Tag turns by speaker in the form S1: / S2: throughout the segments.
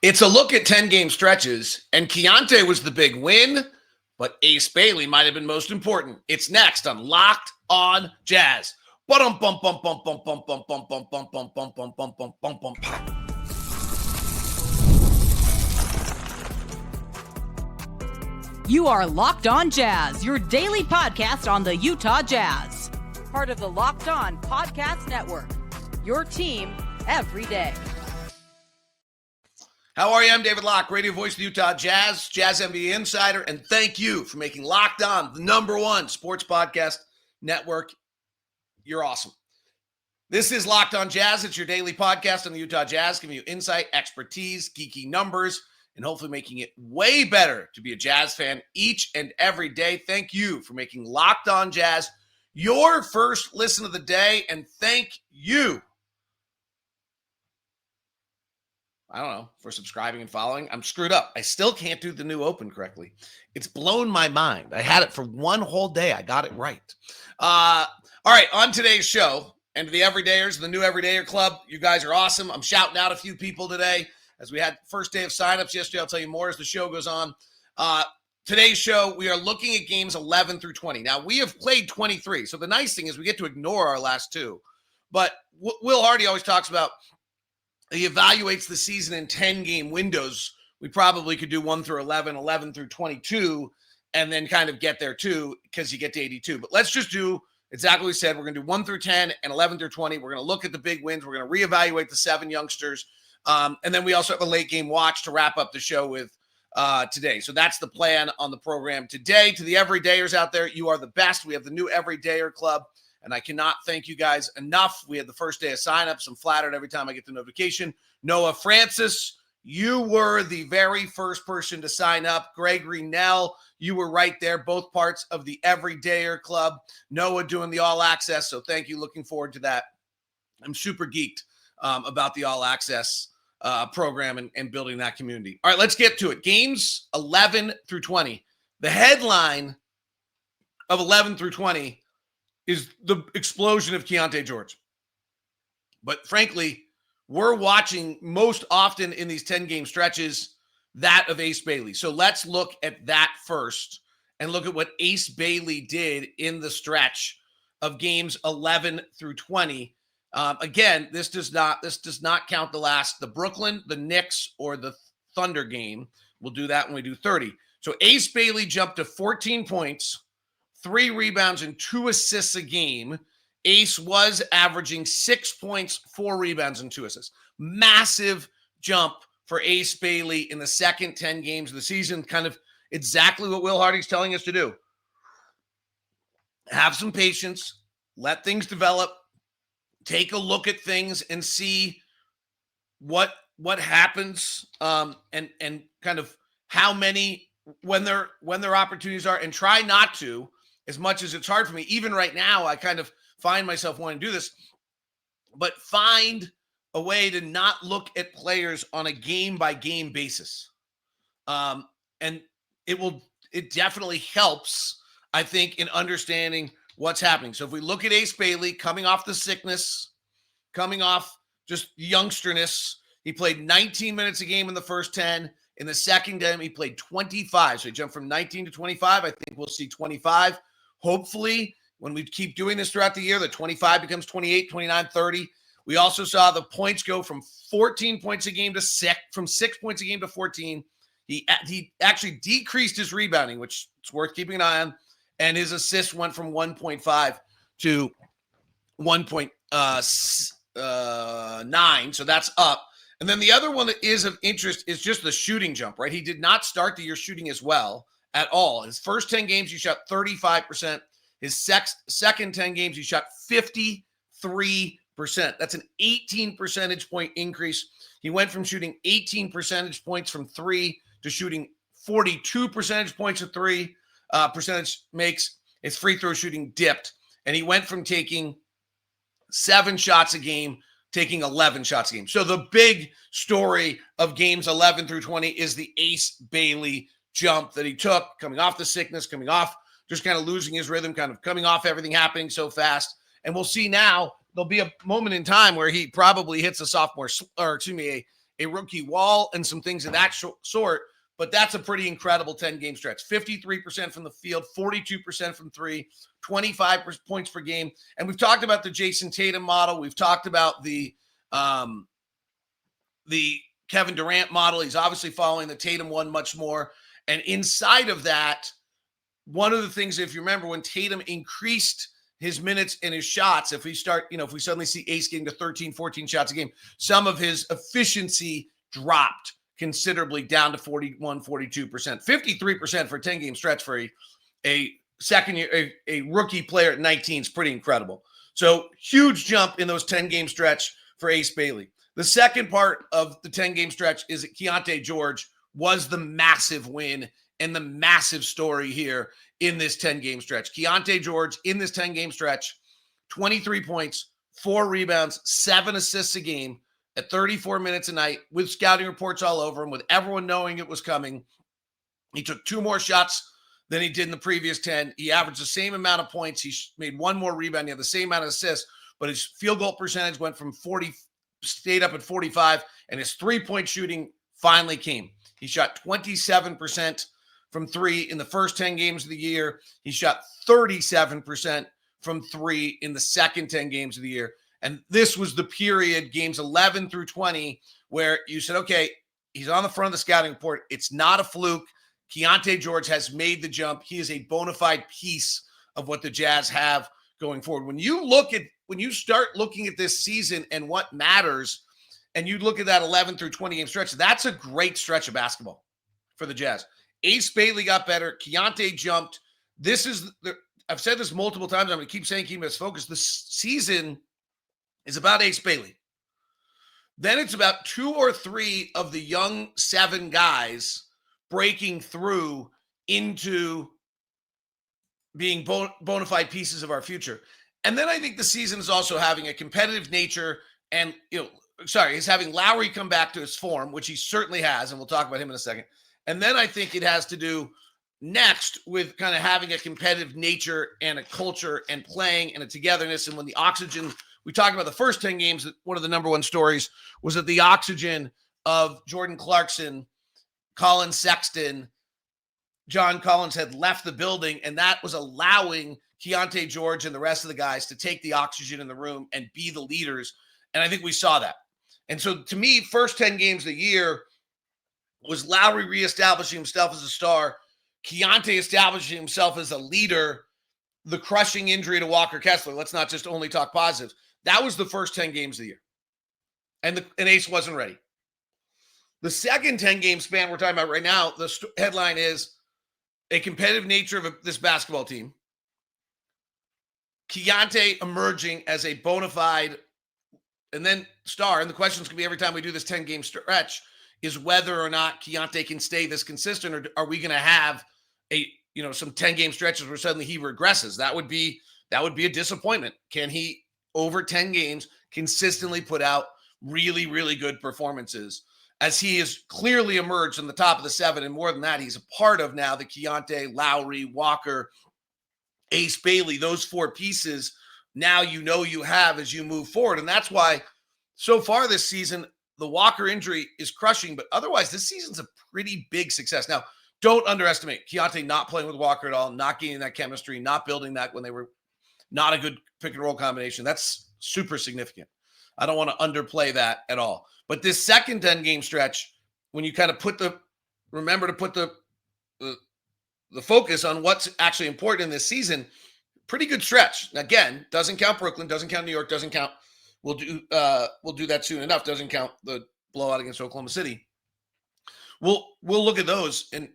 S1: It's a look at 10-game stretches, and Keyonte was the big win, but Ace Bailey might have been most important. It's next on Locked on Jazz.
S2: You are Locked on Jazz, your daily podcast on the Utah Jazz. Part of the Locked on Podcast Network, your team every day.
S1: How are you? I'm David Locke, radio voice of the Utah Jazz, Jazz NBA insider, and thank you for making Locked On the #1 sports podcast network. You're awesome. This is Locked On Jazz. It's your daily podcast on the Utah Jazz, giving you insight, expertise, geeky numbers, and hopefully making it way better to be a Jazz fan each and every day. Thank you for making Locked On Jazz your first listen of the day, and thank you, I don't know, for subscribing and following. I'm screwed up. I still can't do the new open correctly. It's blown my mind. I had it for one whole day. I got it right. All right, on today's show, and to the Everydayers, the new Everydayer Club, you guys are awesome. I'm shouting out a few people today as we had first day of signups yesterday. I'll tell you more as the show goes on. Today's show, we are looking at games 11 through 20. Now, we have played 23, so the nice thing is we get to ignore our last two. But Will Hardy always talks about he evaluates the season in 10-game windows. We probably could do 1 through 11, 11 through 22, and then kind of get there too because you get to 82. But let's just do exactly what we said. We're going to do 1 through 10 and 11 through 20. We're going to look at the big wins. We're going to reevaluate the 7 youngsters. And then we also have a late game watch to wrap up the show with today. So that's the plan on the program today. To the Everydayers out there, you are the best. We have the new Everydayer Club, and I cannot thank you guys enough. We had the first day of signups. I'm flattered every time I get the notification. Noah Francis, you were the very first person to sign up. Gregory Nell, you were right there, both parts of the Everydayer Club. Noah doing the All Access, so thank you. Looking forward to that. I'm super geeked about the All Access program and building that community. All right, let's get to it. Games 11 through 20. The headline of 11 through 20 is the explosion of Keyonte George. But frankly, we're watching most often in these 10-game stretches that of Ace Bailey. So let's look at that first and look at what Ace Bailey did in the stretch of games 11 through 20. Again, this does not count the Brooklyn, the Knicks, or the Thunder game. We'll do that when we do 30. So Ace Bailey jumped to 14 points, 3 rebounds, and 2 assists a game. Ace was averaging 6 points, 4 rebounds, and 2 assists. Massive jump for Ace Bailey in the second 10 games of the season. Kind of exactly what Will Hardy's telling us to do. Have some patience. Let things develop. Take a look at things and see what happens and kind of how many when their opportunities are, and try not to, as much as it's hard for me. Even right now, I kind of find myself wanting to do this, but find a way to not look at players on a game-by-game basis. And it definitely helps, I think, in understanding what's happening. So if we look at Ace Bailey coming off the sickness, coming off just youngsterness, he played 19 minutes a game in the first 10. In the second game, he played 25. So he jumped from 19 to 25. I think we'll see 25. Hopefully, when we keep doing this throughout the year, the 25 becomes 28, 29, 30. We also saw the points go from 14 points a game to 6, from 6 points a game to 14. He actually decreased his rebounding, which is worth keeping an eye on. And his assists went from 1.5 to 1.9. So that's up. And then the other one that is of interest is just the shooting jump, right? He did not start the year shooting as well at all. His first 10 games, he shot 35%. His second 10 games, he shot 53%. That's an 18 percentage point increase. He went from shooting 18 percentage points from 3 to shooting 42 percentage points of 3. Percentage makes. His free throw shooting dipped, and he went from taking 7 shots a game, taking 11 shots a game. So the big story of games 11 through 20 is the Ace Bailey jump that he took, coming off the sickness, coming off just kind of losing his rhythm, kind of coming off everything happening so fast. And we'll see now there'll be a moment in time where he probably hits a a rookie wall and some things of that sort. But that's a pretty incredible 10-game stretch. 53% from the field, 42% from three, 25 points per game. And we've talked about the Jason Tatum model. We've talked about the Kevin Durant model. He's obviously following the Tatum one much more. And inside of that, one of the things, if you remember, when Tatum increased his minutes and his shots, if we suddenly see Ace getting to 13, 14 shots a game, some of his efficiency dropped considerably down to 41, 42%. 53% for a 10-game stretch for a second year, a rookie player at 19 is pretty incredible. So huge jump in those 10-game stretch for Ace Bailey. The second part of the 10-game stretch is that Keyonte George was the massive win and the massive story here in this 10-game stretch. Keyonte George in this 10-game stretch, 23 points, 4 rebounds, 7 assists a game at 34 minutes a night with scouting reports all over him, with everyone knowing it was coming. He took 2 more shots than he did in the previous 10. He averaged the same amount of points. He made 1 more rebound. He had the same amount of assists, but his field goal percentage went from 40, stayed up at 45, and his three-point shooting finally came. He shot 27% from 3 in the first 10 games of the year. He shot 37% from 3 in the second 10 games of the year. And this was the period, games 11 through 20, where you said, okay, he's on the front of the scouting report. It's not a fluke. Keyonte George has made the jump. He is a bona fide piece of what the Jazz have going forward. When you start looking at this season and what matters, and you look at that 11 through 20 game stretch, that's a great stretch of basketball for the Jazz. Ace Bailey got better. Keyonte jumped. I've said this multiple times. I'm going to keep saying, keep us focused. This season is about Ace Bailey. Then it's about 2 or 3 of the young 7 guys breaking through into being bona fide pieces of our future. And then I think the season is also having a competitive nature, and he's having Lauri come back to his form, which he certainly has, and we'll talk about him in a second. And then I think it has to do next with kind of having a competitive nature and a culture and playing and a togetherness. And when the oxygen, we talked about the first 10 games, one of the number one stories was that the oxygen of Jordan Clarkson, Colin Sexton, John Collins had left the building, and that was allowing Keyonte George and the rest of the guys to take the oxygen in the room and be the leaders. And I think we saw that. And so to me, first 10 games of the year was Lauri reestablishing himself as a star, Keyonte establishing himself as a leader, the crushing injury to Walker Kessler. Let's not just only talk positives. That was the first 10 games of the year. And Ace wasn't ready. The second 10-game span we're talking about right now, the headline is a competitive nature of this basketball team. Keyonte emerging as a bona fide and then star. And the questions can be every time we do this 10-game stretch is whether or not Keyonte can stay this consistent, or are we going to have some 10-game stretches where suddenly he regresses? That would be a disappointment. Can he, over 10 games, consistently put out really, really good performances, as he has clearly emerged on the top of the 7, and more than that, he's a part of now the Keyonte, Lauri, Walker, Ace Bailey, those 4 pieces now you have as you move forward. And that's why so far this season, the Walker injury is crushing, but otherwise this season's a pretty big success. Now, don't underestimate Keyonte not playing with Walker at all, not gaining that chemistry, not building that when they were not a good pick and roll combination. That's super significant. I don't want to underplay that at all. But this second 10-game stretch, when you kind of remember to put the focus on what's actually important in this season, pretty good stretch. Again, doesn't count Brooklyn, doesn't count New York, doesn't count. We'll do that soon enough. Doesn't count the blowout against Oklahoma City. We'll look at those and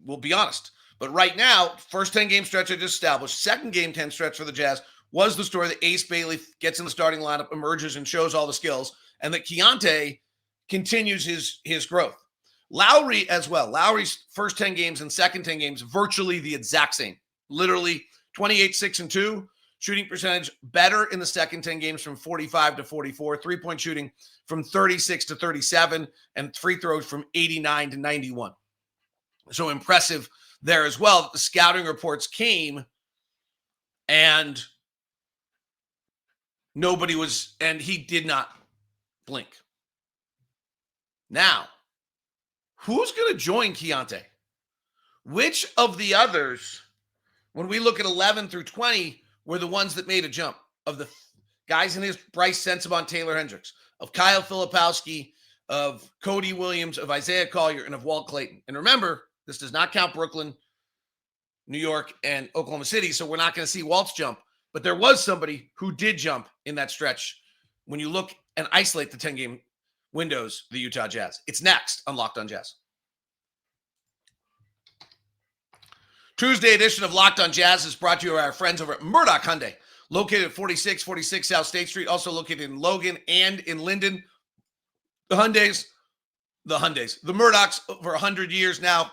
S1: we'll be honest. But right now, first 10-game stretch I just established. Second game 10 stretch for the Jazz was the story that Ace Bailey gets in the starting lineup, emerges, and shows all the skills, and that Keyonte continues his growth. Lauri as well. Lauri's first 10 games and second 10 games, virtually the exact same. Literally 28, 6, and 2. Shooting percentage better in the second 10 games from 45 to 44. 3-point shooting from 36 to 37. And free throws from 89 to 91. So impressive there as well. The scouting reports came and he did not blink. Now, who's going to join Keyonte? Which of the others, when we look at 11 through 20, were the ones that made a jump? Of the guys in his Bryce, Sensabaugh, and Taylor Hendricks, of Kyle Filipowski, of Cody Williams, of Isaiah Collier, and of Walt Clayton. And remember, this does not count Brooklyn, New York, and Oklahoma City, so we're not going to see Walt's jump. But there was somebody who did jump in that stretch when you look and isolate the 10-game windows, the Utah Jazz. It's next on Locked on Jazz. Tuesday edition of Locked on Jazz is brought to you by our friends over at Murdoch Hyundai, located at 4646 South State Street, also located in Logan and in Linden. The Murdochs over 100 years now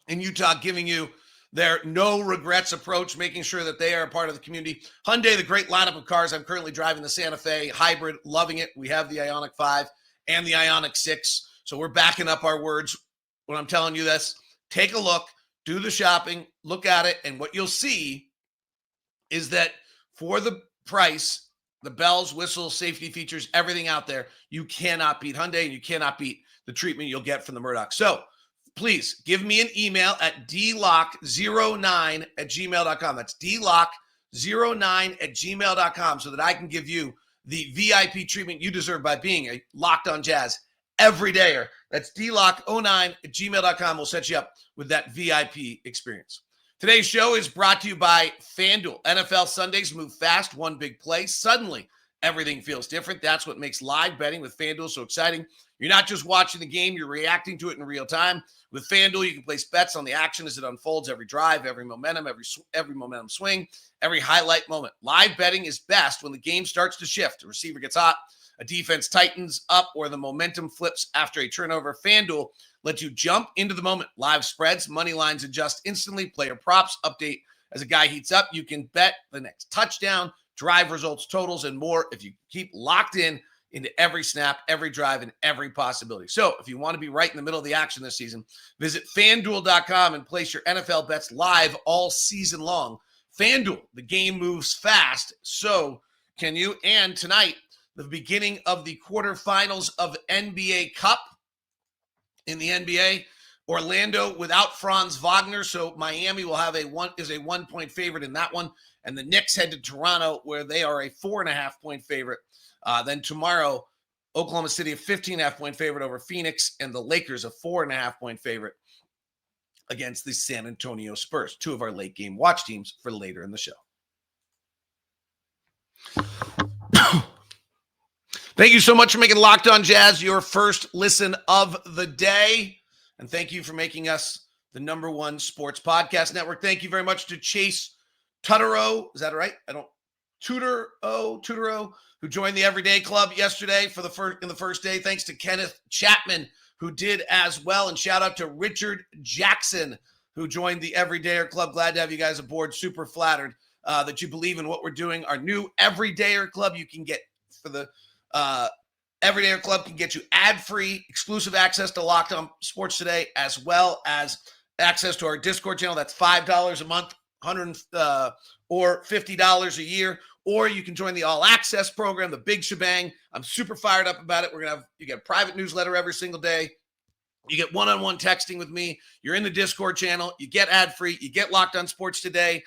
S1: in Utah, giving you their no regrets approach, making sure that they are a part of the community. Hyundai, the great lineup of cars. I'm currently driving the Santa Fe hybrid, loving it. We have the Ioniq 5 and the Ioniq 6. So we're backing up our words when I'm telling you this. Take a look, do the shopping, look at it, and what you'll see is that for the price, the bells, whistles, safety features, everything out there, you cannot beat Hyundai, and you cannot beat the treatment you'll get from the Murdoch. So please give me an email at dlock09@gmail.com. That's dlock09@gmail.com so that I can give you the VIP treatment you deserve by being a Locked on Jazz everydayer. That's dlock09@gmail.com. We'll set you up with that VIP experience. Today's show is brought to you by FanDuel. NFL Sundays move fast, one big play. Suddenly, everything feels different. That's what makes live betting with FanDuel so exciting. You're not just watching the game, you're reacting to it in real time. With FanDuel, you can place bets on the action as it unfolds, every drive, every momentum, every momentum swing, every highlight moment. Live betting is best when the game starts to shift. A receiver gets hot, a defense tightens up, or the momentum flips after a turnover. FanDuel lets you jump into the moment. Live spreads, money lines adjust instantly, player props update as a guy heats up. You can bet the next touchdown, drive results, totals, and more if you keep locked in into every snap, every drive, and every possibility. So if you want to be right in the middle of the action this season, visit FanDuel.com and place your NFL bets live all season long. FanDuel, the game moves fast, so can you. And tonight, the beginning of the quarterfinals of NBA Cup in the NBA. Orlando without Franz Wagner, so Miami will have a 1-point favorite in that one. And the Knicks head to Toronto, where they are a 4.5-point favorite. Then tomorrow, Oklahoma City a 15.5-point favorite over Phoenix, and the Lakers a 4.5-point favorite against the San Antonio Spurs. Two of our late game watch teams for later in the show. Thank you so much for making Locked on Jazz your first listen of the day. And thank you for making us the #1 sports podcast network. Thank you very much to Chase Tutterow. Is that right? Tutterow, who joined the Everyday Club yesterday in the first day. Thanks to Kenneth Chapman, who did as well. And shout out to Richard Jackson, who joined the Everydayer Club. Glad to have you guys aboard. Super flattered that you believe in what we're doing. Our new Everydayer Club, you can get for the Everydayer Club can get you ad-free, exclusive access to Locked on Sports Today, as well as access to our Discord channel. That's $5 a month, or $50 a year. Or you can join the All Access program, the big shebang. I'm super fired up about it. You get a private newsletter every single day. You get one-on-one texting with me. You're in the Discord channel. You get ad-free. You get Locked on Sports Today.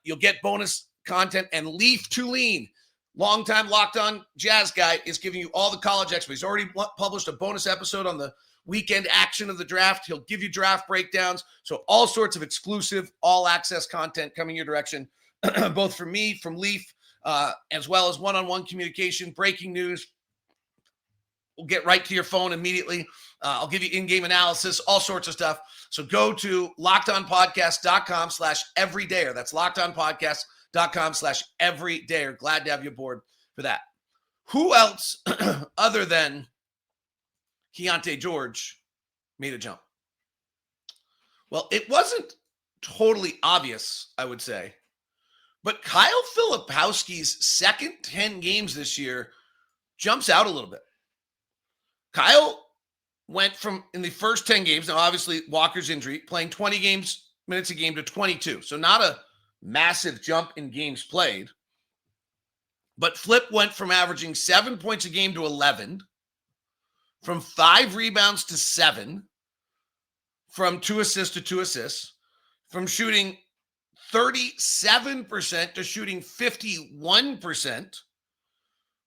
S1: You'll get bonus content. And Leaf to Lean, longtime Locked on Jazz guy, is giving you all the college experts. He's already published a bonus episode on the weekend action of the draft. He'll give you draft breakdowns. So all sorts of exclusive all-access content coming your direction, both from me, from Leaf, as well as one-on-one communication, breaking news. We'll get right to your phone immediately. I'll give you in-game analysis, all sorts of stuff. So go to lockedonpodcast.com/everydayer. That's lockedonpodcast.com/everydayer. Glad to have you aboard for that. Who else other than Keyonte George made a jump? Well, it wasn't totally obvious, I would say. But Kyle Filipowski's second 10 games this year jumps out a little bit. Kyle went from, in the first 10 games, now obviously Walker's injury, playing 20 minutes a game to 22. So not a massive jump in games played. But Flip went from averaging 7 points a game to 11. from 5 rebounds to 7, from 2 assists to 2 assists, from shooting 37% to shooting 51%,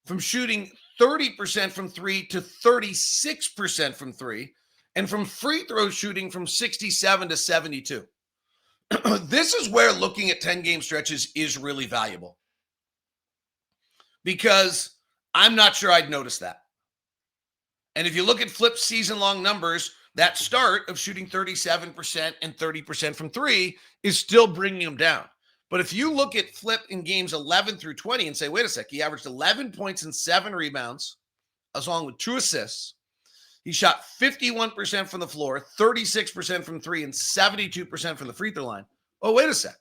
S1: from shooting 30% from 3 to 36% from 3, and from free throw shooting from 67 to 72. This is where looking at 10-game stretches is really valuable, because I'm not sure I'd notice that. And if you look at Flip's season-long numbers, that start of shooting 37% and 30% from 3 is still bringing him down. But if you look at Flip in games 11 through 20 and say, wait a sec, he averaged 11 points and 7 rebounds, along with 2 assists. He shot 51% from the floor, 36% from 3, and 72% from the free throw line. Oh, wait a sec.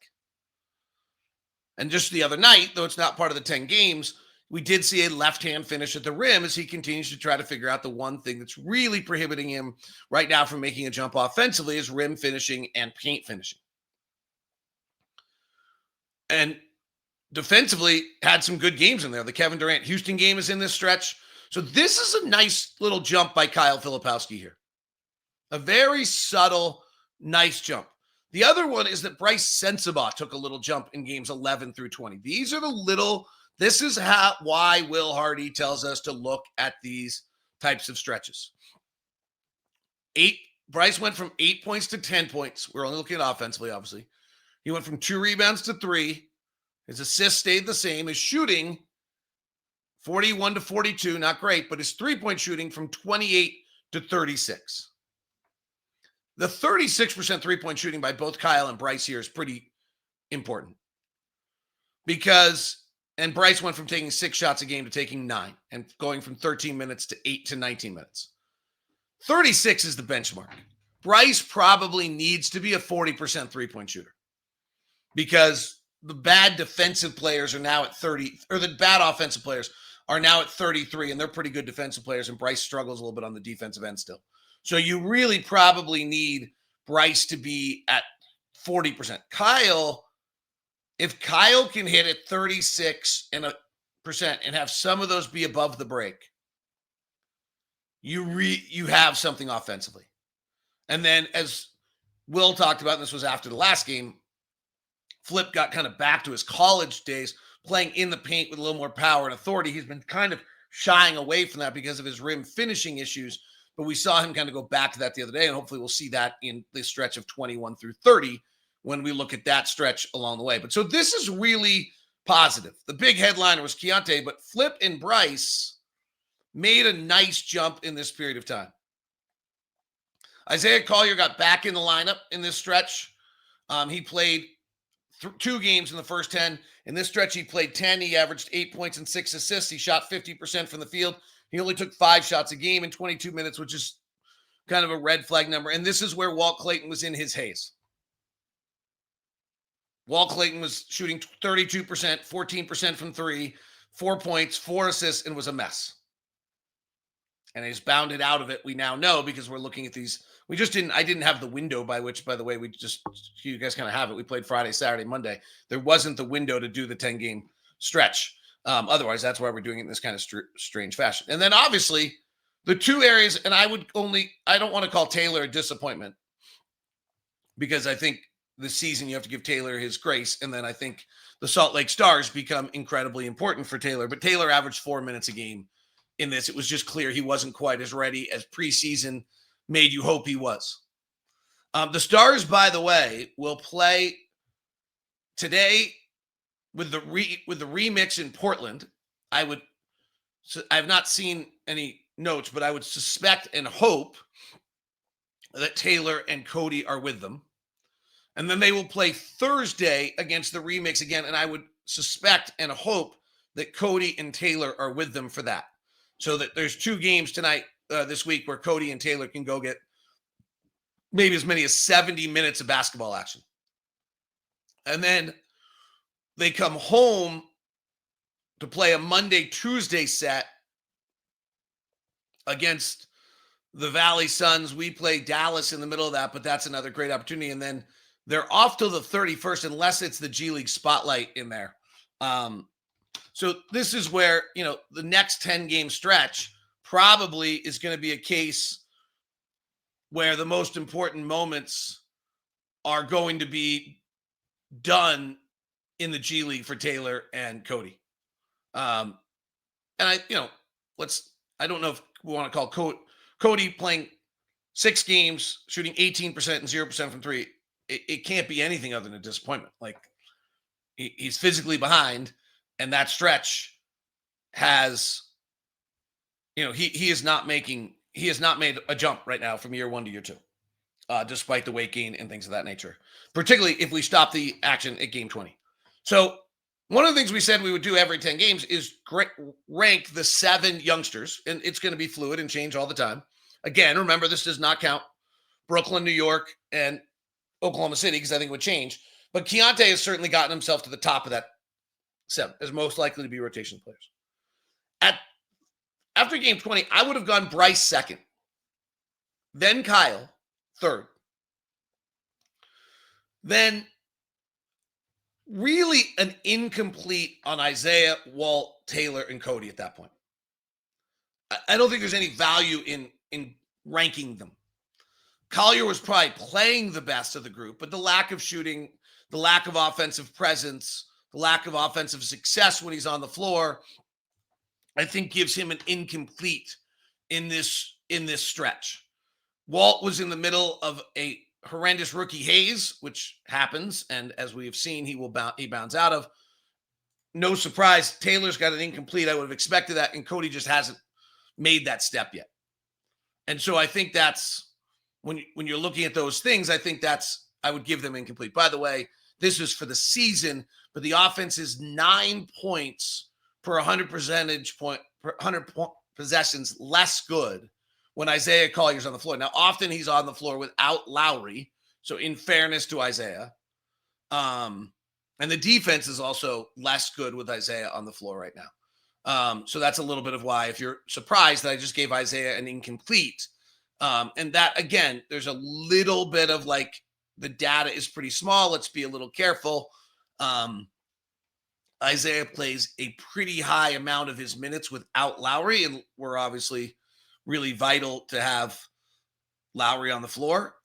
S1: And just the other night, though it's not part of the 10 games, we did see a left-hand finish at the rim as he continues to try to figure out the one thing that's really prohibiting him right now from making a jump offensively is rim finishing and paint finishing. And defensively, had some good games in there. The Kevin Durant Houston game is in this stretch. So this is a nice little jump by Kyle Filipowski here. A very subtle, nice jump. The other one is that Bryce Sensabaugh took a little jump in games 11 through 20. These are the little, this is why Will Hardy tells us to look at these types of stretches. Bryce went from 8 points to 10 points. We're only looking at offensively, obviously. He went from 2 rebounds to 3. His assists stayed the same. His shooting, 41 to 42, not great, but his three-point shooting from 28 to 36. The 36% three-point shooting by both Kyle and Bryce here is pretty important. And Bryce went from taking 6 shots a game to taking 9 and going from 13 minutes to 8 to 19 minutes. 36 is the benchmark. Bryce probably needs to be a 40% three-point shooter, because the bad defensive players are now at 30, or the bad offensive players are now at 33, and they're pretty good defensive players, and Bryce struggles a little bit on the defensive end still. So you really probably need Bryce to be at 40%. If Kyle can hit at 36% and have some of those be above the break, you have something offensively. And then, as Will talked about, and this was after the last game, Flip got kind of back to his college days, playing in the paint with a little more power and authority. He's been kind of shying away from that because of his rim finishing issues, but we saw him kind of go back to that the other day, and hopefully we'll see that in this stretch of 21 through 30 when we look at that stretch along the way. But so this is really positive. The big headliner was Keyonte, but Flip and Bryce made a nice jump in this period of time. Isaiah Collier got back in the lineup in this stretch. He played 2 games in the first 10. In this stretch, he played 10. He averaged 8 points and 6 assists. He shot 50% from the field. He only took 5 shots a game in 22 minutes, which is kind of a red flag number. And this is where Walt Clayton was in his haze. Walt Clayton was shooting 32%, 14% from 3, 4 points, 4 assists, and was a mess. And he's bounded out of it, we now know, because we're looking at these. I didn't have the window by which, by the way, you guys kind of have it. We played Friday, Saturday, Monday. There wasn't the window to do the 10-game stretch. Otherwise, that's why we're doing it in this kind of strange fashion. And then obviously the 2 areas, and I don't want to call Taylor a disappointment, because I think this season you have to give Taylor his grace. And then I think the Salt Lake Stars become incredibly important for Taylor, but Taylor averaged 4 minutes a game in this. It was just clear he wasn't quite as ready as preseason made you hope he was. The Stars, by the way, will play today with the remix in Portland. I have not seen any notes, but I would suspect and hope that Taylor and Cody are with them. And then they will play Thursday against the remix again, and I would suspect and hope that Cody and Taylor are with them for that. So that there's 2 games tonight, this week, where Cody and Taylor can go get maybe as many as 70 minutes of basketball action. And then they come home to play a Monday-Tuesday set against the Valley Suns. We play Dallas in the middle of that, but that's another great opportunity. And then they're off till the 31st, unless it's the G League spotlight in there. So this is where, the next 10-game stretch probably is going to be a case where the most important moments are going to be done in the G League for Taylor and Cody. And I don't know if we want to call Cody playing 6 games, shooting 18% and 0% from 3. It can't be anything other than a disappointment. Like, he's physically behind, and that stretch has, he has not made a jump right now from year 1 to year 2, despite the weight gain and things of that nature, particularly if we stop the action at game 20. So one of the things we said we would do every 10 games is rank the 7 youngsters, and it's going to be fluid and change all the time. Again, remember, this does not count Brooklyn, New York, and Oklahoma City, because I think it would change. But Keyonte has certainly gotten himself to the top of that 7 as most likely to be rotation players. After game 20, I would have gone Bryce second, then Kyle third, then really an incomplete on Isaiah, Walt, Taylor, and Cody at that point. I don't think there's any value in ranking them. Collier was probably playing the best of the group, but the lack of shooting, the lack of offensive presence, the lack of offensive success when he's on the floor, I think gives him an incomplete in this stretch. Walt was in the middle of a horrendous rookie haze, which happens, and as we have seen, he bounds out of. No surprise, Taylor's got an incomplete. I would have expected that, and Cody just hasn't made that step yet. And so I think that's when you're looking at those things, I would give them incomplete. By the way, this is for the season, but the offense is 9 points per 100 possessions less good when Isaiah Collier's on the floor. Now, often he's on the floor without Lauri, so in fairness to Isaiah. And the defense is also less good with Isaiah on the floor right now. So that's a little bit of why, if you're surprised that I just gave Isaiah an incomplete. And that, again, there's a little bit of like, the data is pretty small. Let's be a little careful. Isaiah plays a pretty high amount of his minutes without Lauri, and we're obviously really vital to have Lauri on the floor.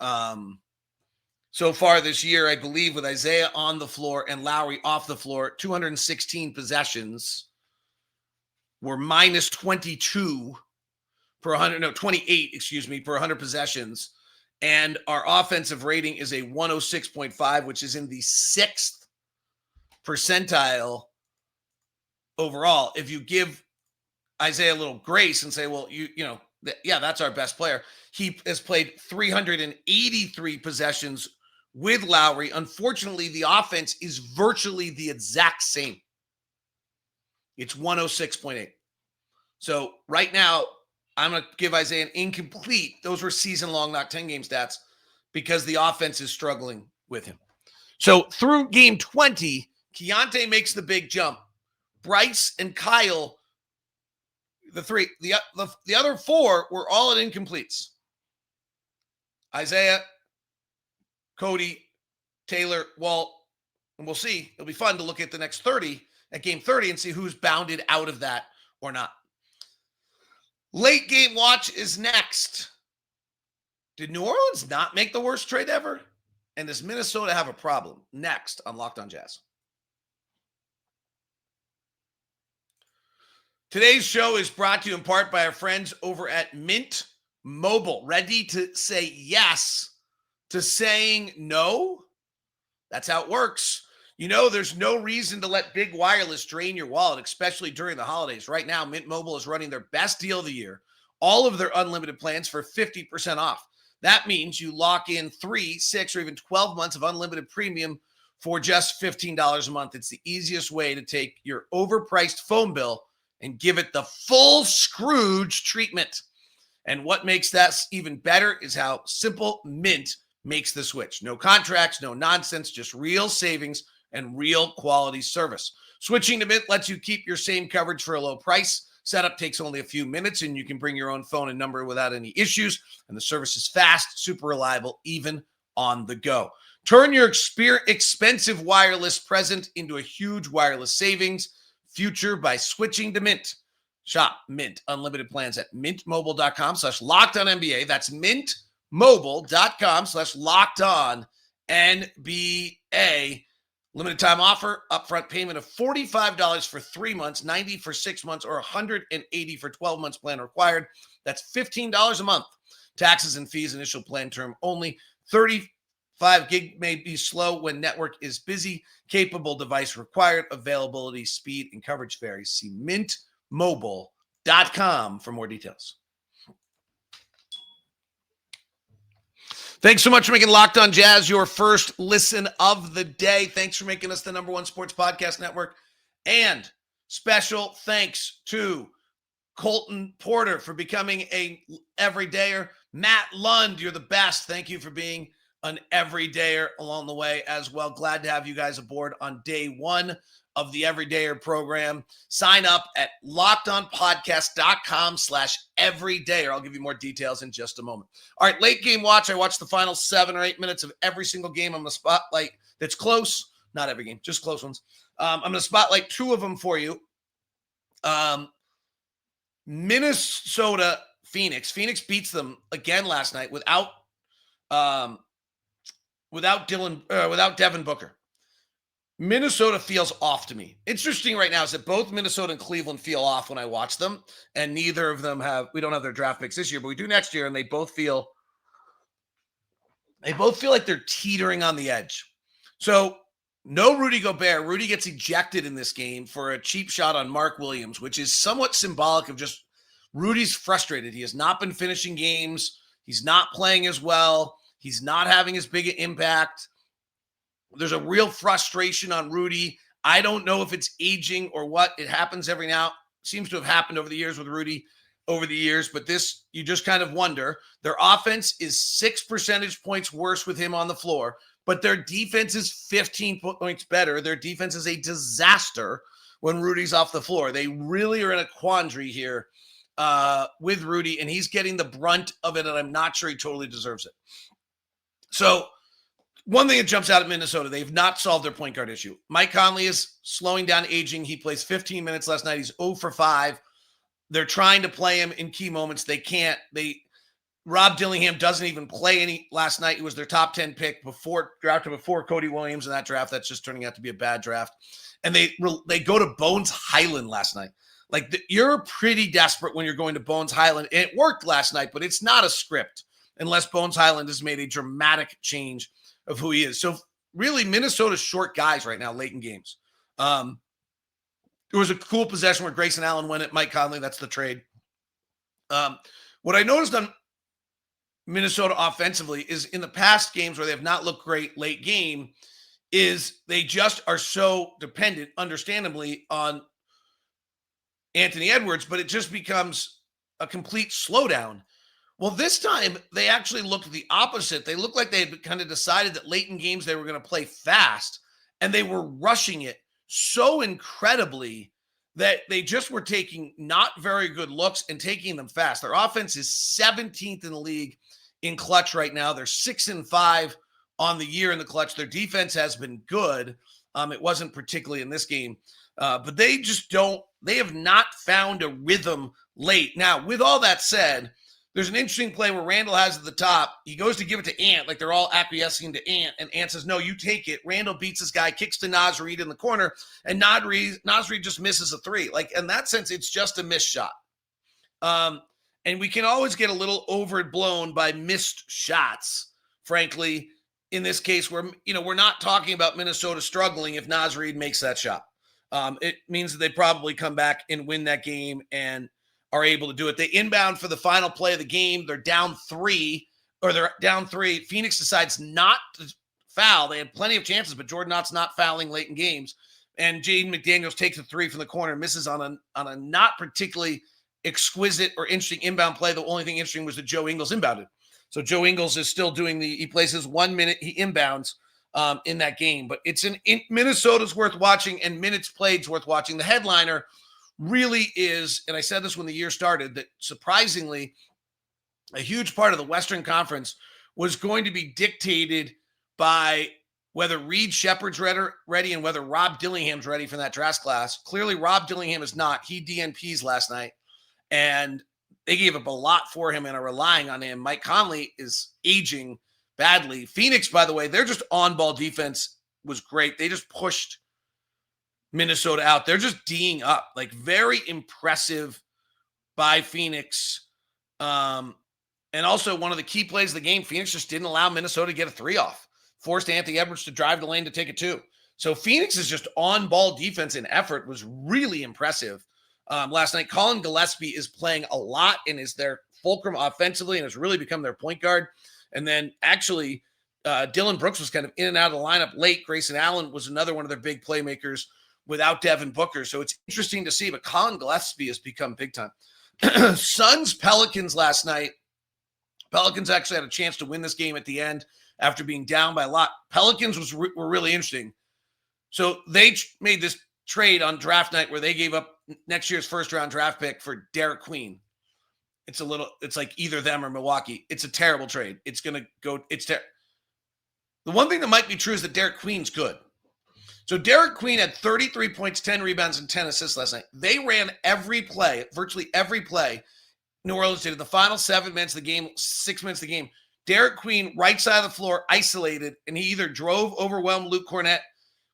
S1: So far this year, I believe with Isaiah on the floor and Lauri off the floor, 216 possessions were minus 22 per 100, no, 28, per 100 possessions. And our offensive rating is a 106.5, which is in the 6th percentile overall. If you give Isaiah a little grace and say, well, that's our best player. He has played 383 possessions with Lauri. Unfortunately, the offense is virtually the exact same. It's 106.8. So right now, I'm going to give Isaiah an incomplete. Those were season-long, not 10-game stats, because the offense is struggling with him. So through game 20, Keyonte makes the big jump. Bryce and Kyle, the other 4 were all at incompletes. Isaiah, Cody, Taylor, Walt, and we'll see. It'll be fun to look at the next 30 at game 30 and see who's bounded out of that or not. Late game watch is next. Did New Orleans not make the worst trade ever? And does Minnesota have a problem? Next on Locked On Jazz. Today's show is brought to you in part by our friends over at Mint Mobile. Ready to say yes to saying no? That's how it works. There's no reason to let big wireless drain your wallet, especially during the holidays. Right now, Mint Mobile is running their best deal of the year. All of their unlimited plans for 50% off. That means you lock in 3, 6, or even 12 months of unlimited premium for just $15 a month. It's the easiest way to take your overpriced phone bill and give it the full Scrooge treatment. And what makes that even better is how simple Mint makes the switch. No contracts, no nonsense, just real savings and real quality service. Switching to Mint lets you keep your same coverage for a low price. Setup takes only a few minutes, and you can bring your own phone and number without any issues. And the service is fast, super reliable, even on the go. Turn your expensive wireless present into a huge wireless savings future by switching to Mint. Shop Mint unlimited plans at mintmobile.com/lockedonnba. That's mintmobile.com/lockedonnba. Limited time offer, upfront payment of $45 for 3 months, $90 for 6 months, or $180 for 12 months plan required. That's $15 a month. Taxes and fees, initial plan term only. 35 gig may be slow when network is busy. Capable device required. Availability, speed, and coverage varies. See mintmobile.com for more details. Thanks so much for making Locked On Jazz your first listen of the day. Thanks for making us the #1 sports podcast network. And special thanks to Colton Porter for becoming a everydayer. Matt Lund, you're the best. Thank you for being an everydayer along the way as well. Glad to have you guys aboard on day 1 of the Everydayer program. Sign up at lockedonpodcast.com/everydayer. I'll give you more details in just a moment. All right, late game watch. I watched the final 7 or 8 minutes of every single game on the spotlight that's close. Not every game, just close ones. I'm going to spotlight 2 of them for you. Minnesota, Phoenix. Phoenix beats them again last night without Devin Booker. Minnesota feels off to me. Interesting right now is that both Minnesota and Cleveland feel off when I watch them, and neither of them we don't have their draft picks this year, but we do next year, and they both feel like they're teetering on the edge. So no Rudy Gobert. Rudy gets ejected in this game for a cheap shot on Mark Williams, which is somewhat symbolic of just Rudy's frustrated. He has not been finishing games. He's not playing as well. He's not having as big an impact. There's a real frustration on Rudy. I don't know if it's aging or what. It happens every now. Seems to have happened over the years with Rudy over the years, but this, you just kind of wonder. Their offense is 6 percentage points worse with him on the floor, but their defense is 15 points better. Their defense is a disaster when Rudy's off the floor. They really are in a quandary here with Rudy, and he's getting the brunt of it, and I'm not sure he totally deserves it. So one thing that jumps out at Minnesota, they've not solved their point guard issue. Mike Conley is slowing down aging. He plays 15 minutes last night. He's 0 for 5. They're trying to play him in key moments. They can't. Rob Dillingham doesn't even play any last night. He was their top 10 pick drafted before Cody Williams in that draft. That's just turning out to be a bad draft. And they go to Bones Highland last night. You're pretty desperate when you're going to Bones Highland. And it worked last night, but it's not a script unless Bones Highland has made a dramatic change of who he is. So really, Minnesota's short guys right now, late in games. There was a cool possession where Grayson Allen went at Mike Conley. That's the trade. What I noticed on Minnesota offensively is in the past games where they have not looked great late game is they just are so dependent, understandably, on Anthony Edwards, but it just becomes a complete slowdown. Well, this time they actually looked the opposite. They looked like they had kind of decided that late in games they were going to play fast, and they were rushing it so incredibly that they just were taking not very good looks and taking them fast. Their offense is 17th in the league in clutch right now. They're 6-5 on the year in the clutch. Their defense has been good. It wasn't particularly in this game, but they have not found a rhythm late. Now, with all that said, there's an interesting play where Randall has at the top. He goes to give it to Ant, like they're all acquiescing to Ant, and Ant says, no, you take it. Randall beats this guy, kicks to Naz Reid in the corner, and Naz Reid just misses a 3. In that sense, it's just a missed shot. And we can always get a little overblown by missed shots, frankly, in this case where, we're not talking about Minnesota struggling if Naz Reid makes that shot. It means that they probably come back and win that game and are able to do it. They inbound for the final play of the game. They're down 3. Phoenix decides not to foul. They had plenty of chances, but Jordan Knott's not fouling late in games. And Jaden McDaniels takes a 3 from the corner, misses on a not particularly exquisite or interesting inbound play. The only thing interesting was that Joe Ingles inbounded. So Joe Ingles is still doing he plays his 1 minute, he inbounds in that game. But Minnesota's worth watching, and minutes played's worth watching. The headliner really is, and I said this when the year started, that surprisingly, a huge part of the Western Conference was going to be dictated by whether Reed Shepard's ready and whether Rob Dillingham's ready for that draft class. Clearly, Rob Dillingham is not. He DNPs last night, and they gave up a lot for him and are relying on him. Mike Conley is aging badly. Phoenix, by the way, their just on-ball defense was great. They just pushed Minnesota out. They're just D'ing up. Like, very impressive by Phoenix. And also, one of the key plays of the game, Phoenix just didn't allow Minnesota to get a 3 off. Forced Anthony Edwards to drive the lane to take a 2. So Phoenix's just on-ball defense and effort was really impressive last night. Colin Gillespie is playing a lot and is their fulcrum offensively and has really become their point guard. And then actually, Dylan Brooks was kind of in and out of the lineup late. Grayson Allen was another one of their big playmakers without Devin Booker. So it's interesting to see, but Colin Gillespie has become big time. Suns Pelicans last night. Pelicans actually had a chance to win this game at the end after being down by a lot. Pelicans were really interesting. So they made this trade on draft night where they gave up next year's first round draft pick for Derek Queen. It's like either them or Milwaukee. It's a terrible trade. It's going to go. The one thing that might be true is that Derek Queen's good. So Derek Queen had 33 points, 10 rebounds, and 10 assists last night. They ran every play, virtually every play. New Orleans did in the final 7 minutes of the game, 6 minutes of the game. Derek Queen, right side of the floor, isolated, and he either drove, overwhelmed Luke Cornett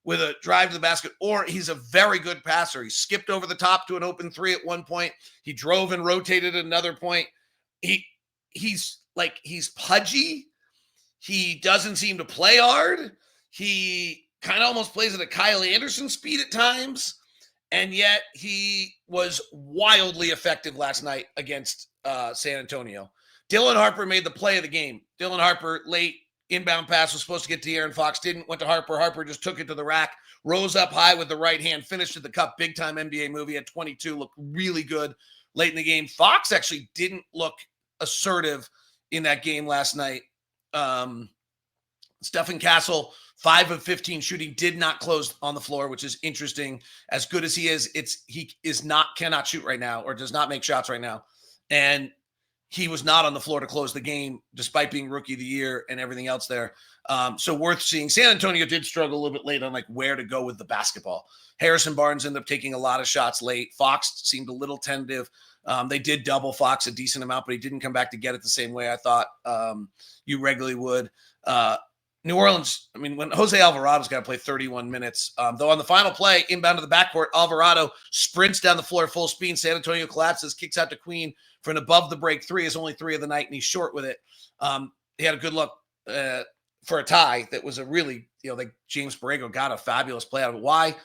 S1: with a drive to the basket, or he's a very good passer. He skipped over the top to an open 3 at one point. He drove and rotated at another point. He's pudgy. He doesn't seem to play hard. He kind of almost plays at a Kyle Anderson speed at times, and yet he was wildly effective last night against San Antonio. Dylan Harper made the play of the game. Dylan Harper, late inbound pass, was supposed to get to De'Aaron Fox, didn't, went to Harper. Harper just took it to the rack, rose up high with the right hand, finished at the cup, big-time NBA movie at 22, looked really good late in the game. Fox actually didn't look assertive in that game last night. Stephen Castle, 5 of 15 shooting, did not close on the floor, which is interesting. As good as he is, cannot shoot right now or does not make shots right now. And he was not on the floor to close the game, despite being rookie of the year and everything else there. So worth seeing. San Antonio did struggle a little bit late on where to go with the basketball. Harrison Barnes ended up taking a lot of shots late. Fox seemed a little tentative. They did double Fox a decent amount, but he didn't come back to get it the same way I thought you regularly would. New Orleans, when Jose Alvarado's got to play 31 minutes, though on the final play, inbound to the backcourt, Alvarado sprints down the floor full speed. San Antonio collapses, kicks out to Queen for an above-the-break 3. Is only 3 of the night, and he's short with it. He had a good look for a tie that was a really, James Borrego got a fabulous play out of it.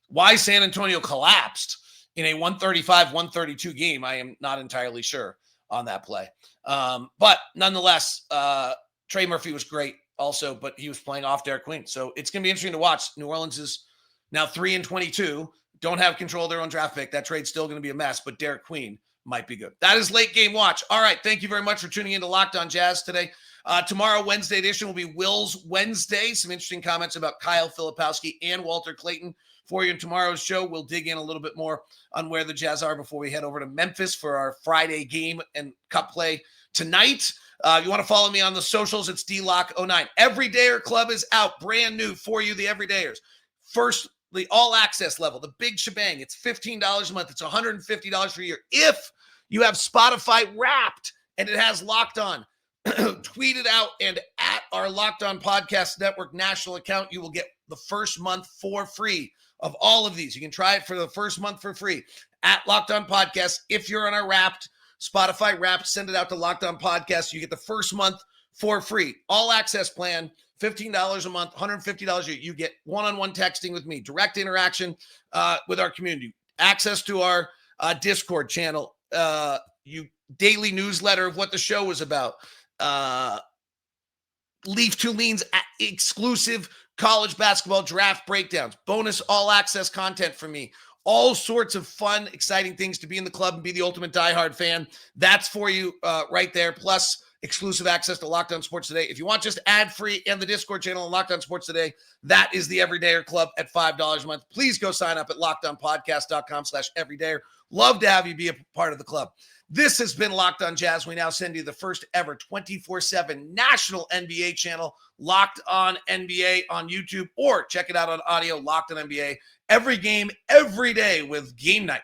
S1: Why San Antonio collapsed in a 135-132 game, I am not entirely sure on that play. But nonetheless, Trey Murphy was great also, but he was playing off Derek Queen. So it's going to be interesting to watch. New Orleans is now 3-22, don't have control of their own draft pick. That trade's still going to be a mess, but Derek Queen might be good. That is late game watch. All right. Thank you very much for tuning into Locked On Jazz today. Tomorrow, Wednesday edition, will be Will's Wednesday. Some interesting comments about Kyle Filipowski and Walter Clayton for you in tomorrow's show. We'll dig in a little bit more on where the Jazz are before we head over to Memphis for our Friday game and cup play tonight. If you want to follow me on the socials, it's DLock09. Everydayer Club is out, brand new for you, the Everydayers. First, the all-access level, the big shebang. It's $15 a month. It's $150 for a year. If you have Spotify Wrapped and it has Locked On, tweet it out, and at our Locked On Podcast Network national account, you will get the first month for free of all of these. You can try it for the first month for free at Locked On Podcast. If you're on our Wrapped, Spotify Wrapped, send it out to Locked On Podcast. You get the first month for free. All access plan, $15 a month, $150 a year. You get one-on-one texting with me, direct interaction with our community, access to our Discord channel, daily newsletter of what the show is about, Leaf to Lean's exclusive college basketball draft breakdowns, bonus all access content from me, all sorts of fun, exciting things to be in the club and be the ultimate diehard fan. That's for you right there. Plus exclusive access to Locked On Sports Today. If you want just ad-free and the Discord channel on Locked On Sports Today, that is the Everydayer Club at $5 a month. Please go sign up at LockedOnPodcast.com/everydayer. Love to have you be a part of the club. This has been Locked On Jazz. We now send you the first ever 24/7 national NBA channel, Locked On NBA on YouTube, or check it out on audio, Locked On NBA. Every game, every day with Game Night